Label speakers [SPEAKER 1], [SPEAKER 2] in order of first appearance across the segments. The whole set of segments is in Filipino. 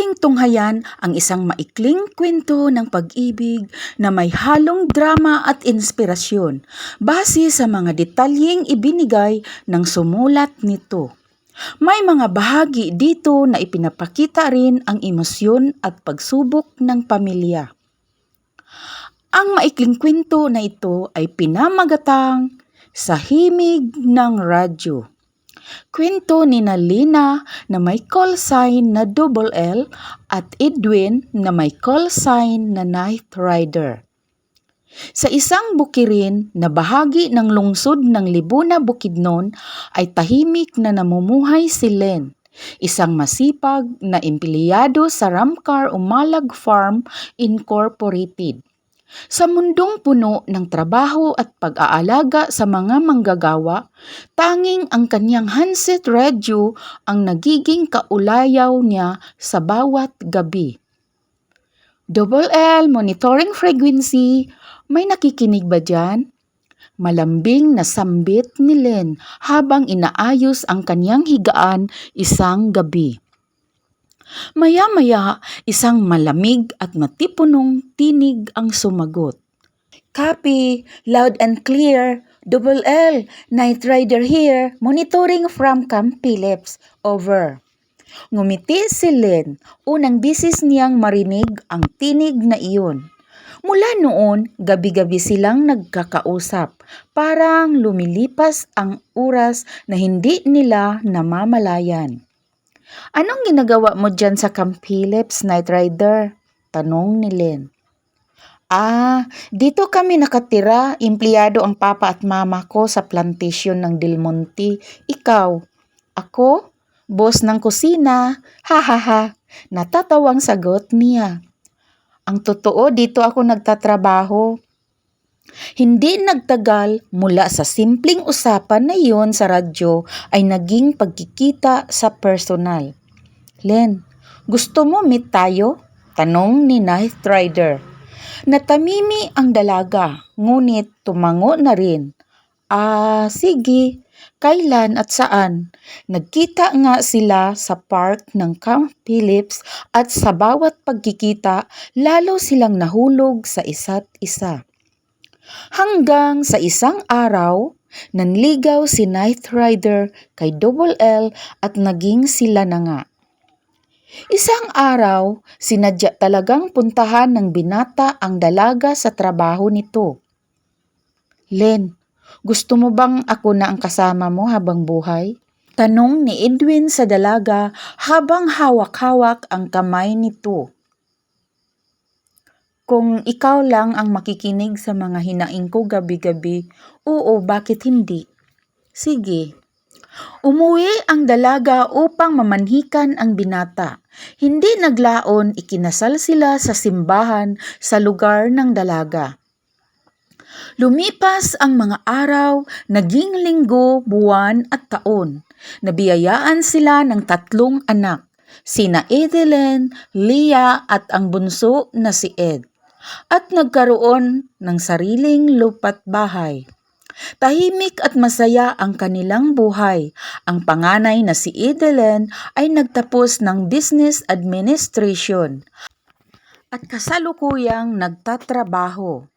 [SPEAKER 1] ating tunghayan ang isang maikling kwento ng pag-ibig na may halong drama at inspirasyon base sa mga detalyeng ibinigay ng sumulat nito. May mga bahagi dito na ipinapakita rin ang emosyon at pagsubok ng pamilya. Ang maikling kwento na ito ay pinamagatang Sa Himig ng Radyo. Kwento ni Lina na may call sign na double L at Edwin na may call sign na Night Rider. Sa isang bukirin na bahagi ng lungsod ng Libuna, Bukidnon ay tahimik na namumuhay si Len, isang masipag na empleyado sa Ramcar Umalag Farm Incorporated. Sa mundong puno ng trabaho at pag-aalaga sa mga manggagawa, tanging ang kanyang handset radio ang nagiging kaulayaw niya sa bawat gabi. Double L monitoring frequency, may nakikinig ba dyan? Malambing na sambit ni Len habang inaayos ang kanyang higaan isang gabi. Maya-maya, isang malamig at matipunong tinig ang sumagot. Copy, loud and clear, double L, Night Rider here, monitoring from Camp Phillips, over. Ngumiti si Len, unang bisis niyang marinig ang tinig na iyon. Mula noon, gabi-gabi silang nagkakausap, parang lumilipas ang oras na hindi nila namamalayan. Anong ginagawa mo dyan sa Camp Phillips, Night Rider? Tanong ni Len. Dito kami nakatira. Empleyado ang papa at mama ko sa plantation ng Del Monte. Ikaw? Ako? Boss ng kusina. Ha ha ha. Natatawang sagot niya. Ang totoo, dito ako nagtatrabaho. Hindi nagtagal mula sa simpleng usapan na iyon sa radyo ay naging pagkikita sa personal. Len, gusto mo meet tayo? Tanong ni Night Rider. Natamimi ang dalaga, ngunit tumango na rin. Sige, kailan at saan? Nagkita nga sila sa park ng Camp Phillips at sa bawat pagkikita, lalo silang nahulog sa isa't isa. Hanggang sa isang araw, nanligaw si Night Rider kay Double L at naging sila na nga. Isang araw, sinadya talagang puntahan ng binata ang dalaga sa trabaho nito. Len, gusto mo bang ako na ang kasama mo habang buhay? Tanong ni Edwin sa dalaga habang hawak-hawak ang kamay nito. Kung ikaw lang ang makikinig sa mga hinaing ko gabi-gabi, oo, bakit hindi? Sige. Umuwi ang dalaga upang mamanhikan ang binata. Hindi naglaon, ikinasal sila sa simbahan sa lugar ng dalaga. Lumipas ang mga araw, naging linggo, buwan at taon. Nabiyayaan sila ng 3 anak, sina Edeline, Leah at ang bunso na si Ed. At nagkaroon ng sariling lupa't bahay. Tahimik at masaya ang kanilang buhay. Ang panganay na si Edeline ay nagtapos ng business administration at kasalukuyang nagtatrabaho.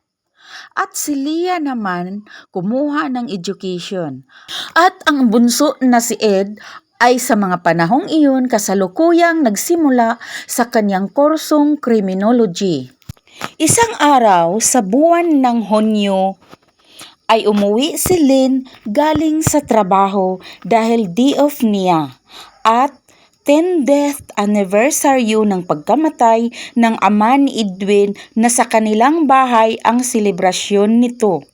[SPEAKER 1] At si Leah naman kumuha ng education. At ang bunso na si Ed ay sa mga panahong iyon kasalukuyang nagsimula sa kanyang kursong criminology. Isang araw sa buwan ng Hunyo ay umuwi si Len galing sa trabaho dahil day off niya at 10th anniversary ng pagkamatay ng ama ni Edwin na sa kanilang bahay ang selebrasyon nito.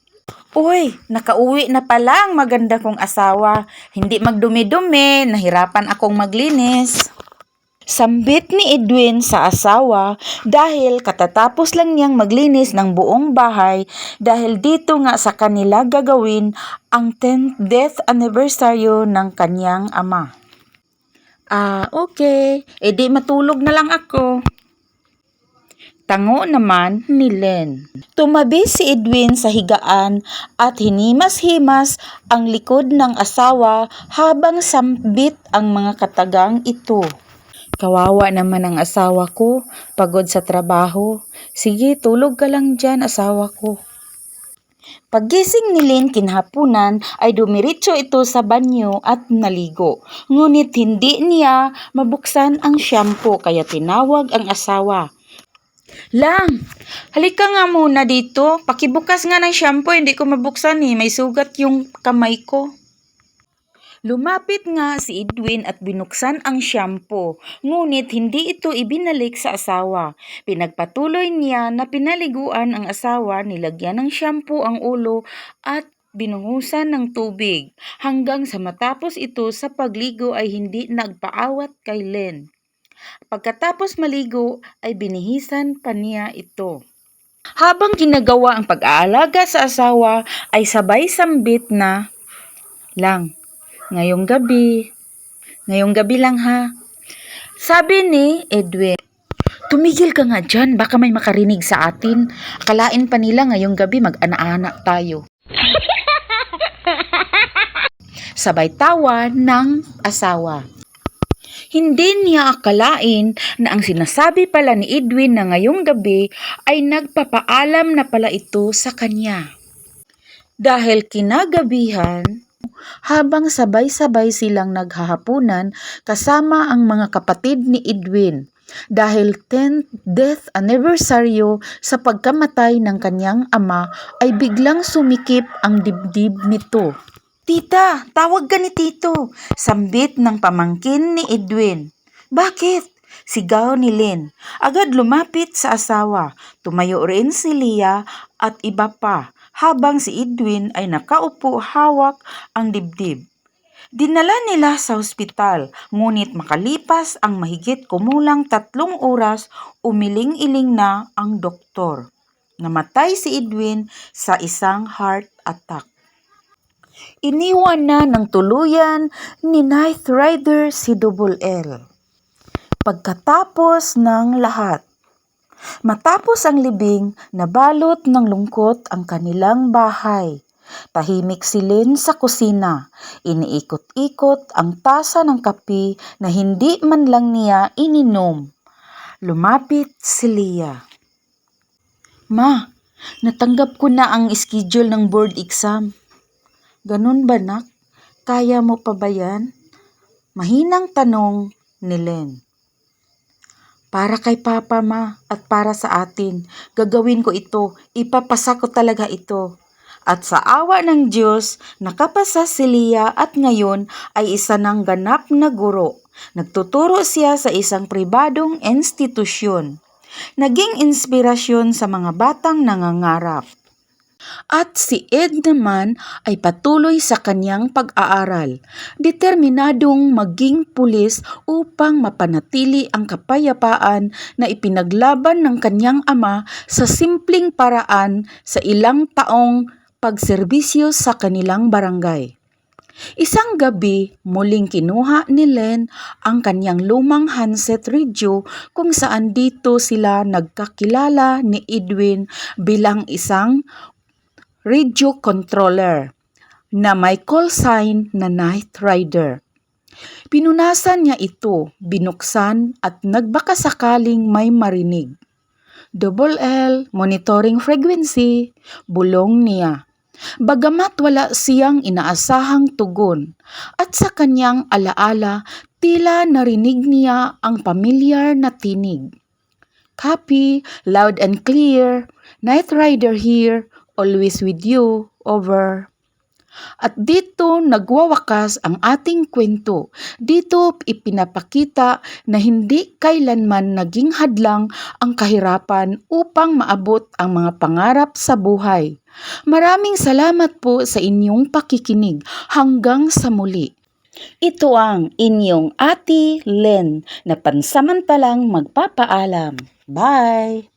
[SPEAKER 1] Uy, nakauwi na pala ang maganda kong asawa. Hindi magdumi-dumi, nahirapan akong maglinis. Sambit ni Edwin sa asawa dahil katatapos lang niyang maglinis ng buong bahay dahil dito nga sa kanila gagawin ang 10th death anniversary ng kanyang ama. Okay. Di matulog na lang ako. Tango naman ni Len. Tumabi si Edwin sa higaan at hinimas-himas ang likod ng asawa habang sambit ang mga katagang ito. Kawawa naman ang asawa ko, pagod sa trabaho. Sige, tulog ka lang dyan, asawa ko. Paggising ni Lynn kinhapunan ay dumiretso ito sa banyo at naligo. Ngunit hindi niya mabuksan ang shampoo kaya tinawag ang asawa. Lang, halika nga muna dito. Pakibukas nga ng shampoo, hindi ko mabuksan may sugat yung kamay ko. Lumapit nga si Edwin at binuksan ang shampoo, ngunit hindi ito ibinalik sa asawa. Pinagpatuloy niya na pinaliguan ang asawa, nilagyan ng shampoo ang ulo at binuhusan ng tubig, hanggang sa matapos ito sa pagligo ay hindi nagpaawat kay Len. Pagkatapos maligo ay binihisan pa niya ito. Habang ginagawa ang pag-aalaga sa asawa ay sabay sambit na, Lang, ngayong gabi lang ha. Sabi ni Edwin, tumigil ka nga dyan, baka may makarinig sa atin. Akalain pa nila ngayong gabi mag-ana-ana tayo. Sabay tawa ng asawa. Hindi niya akalain na ang sinasabi pala ni Edwin na ngayong gabi ay nagpapaalam na pala ito sa kanya. Dahil kinagabihan, habang sabay-sabay silang naghahapunan kasama ang mga kapatid ni Edwin dahil 10th death anniversary sa pagkamatay ng kanyang ama ay biglang sumikip ang dibdib nito. Tita, tawag ka ni Tito, sambit ng pamangkin ni Edwin. Bakit? Sigaw ni Lynn. Agad lumapit sa asawa. Tumayo rin si Leah at iba pa, habang si Edwin ay nakaupo hawak ang dibdib. Dinala nila sa ospital, ngunit makalipas ang mahigit kumulang 3 oras, umiling-iling na ang doktor. Namatay si Edwin sa isang heart attack. Iniwan na ng tuluyan ni Knight Rider si Double L. Pagkatapos ng lahat, matapos ang libing, nabalot ng lungkot ang kanilang bahay. Tahimik si Lynn sa kusina. Iniikot-ikot ang tasa ng kape na hindi man lang niya ininom. Lumapit si Leah. Ma, natanggap ko na ang schedule ng board exam. Ganun ba, nak? Kaya mo pa ba yan? Mahinang tanong ni Lynn. Para kay Papa, Ma, at para sa atin. Gagawin ko ito. Ipapasa ko talaga ito. At sa awa ng Diyos, nakapasa si Leah at ngayon ay isa ng ganap na guro. Nagtuturo siya sa isang pribadong institusyon. Naging inspirasyon sa mga batang nangangarap. At si Ed naman ay patuloy sa kanyang pag-aaral, determinadong maging pulis upang mapanatili ang kapayapaan na ipinaglaban ng kanyang ama sa simpleng paraan sa ilang taong pagserbisyo sa kanilang barangay. Isang gabi, muling kinuha ni Len ang kanyang lumang handset radio kung saan dito sila nagkakilala ni Edwin bilang isang radio controller na may call sign na Knight Rider. Pinunasan niya ito, binuksan at nagbakasakaling may marinig. Double L, monitoring frequency, bulong niya. Bagamat wala siyang inaasahang tugon at sa kanyang alaala tila narinig niya ang pamilyar na tinig. Copy, loud and clear, Knight Rider here, always with you, over. At dito nagwawakas ang ating kwento. Dito ipinapakita na hindi kailanman naging hadlang ang kahirapan upang maabot ang mga pangarap sa buhay. Maraming salamat po sa inyong pakikinig. Hanggang sa muli. Ito ang inyong Ate Len na pansamantalang magpapaalam. Bye!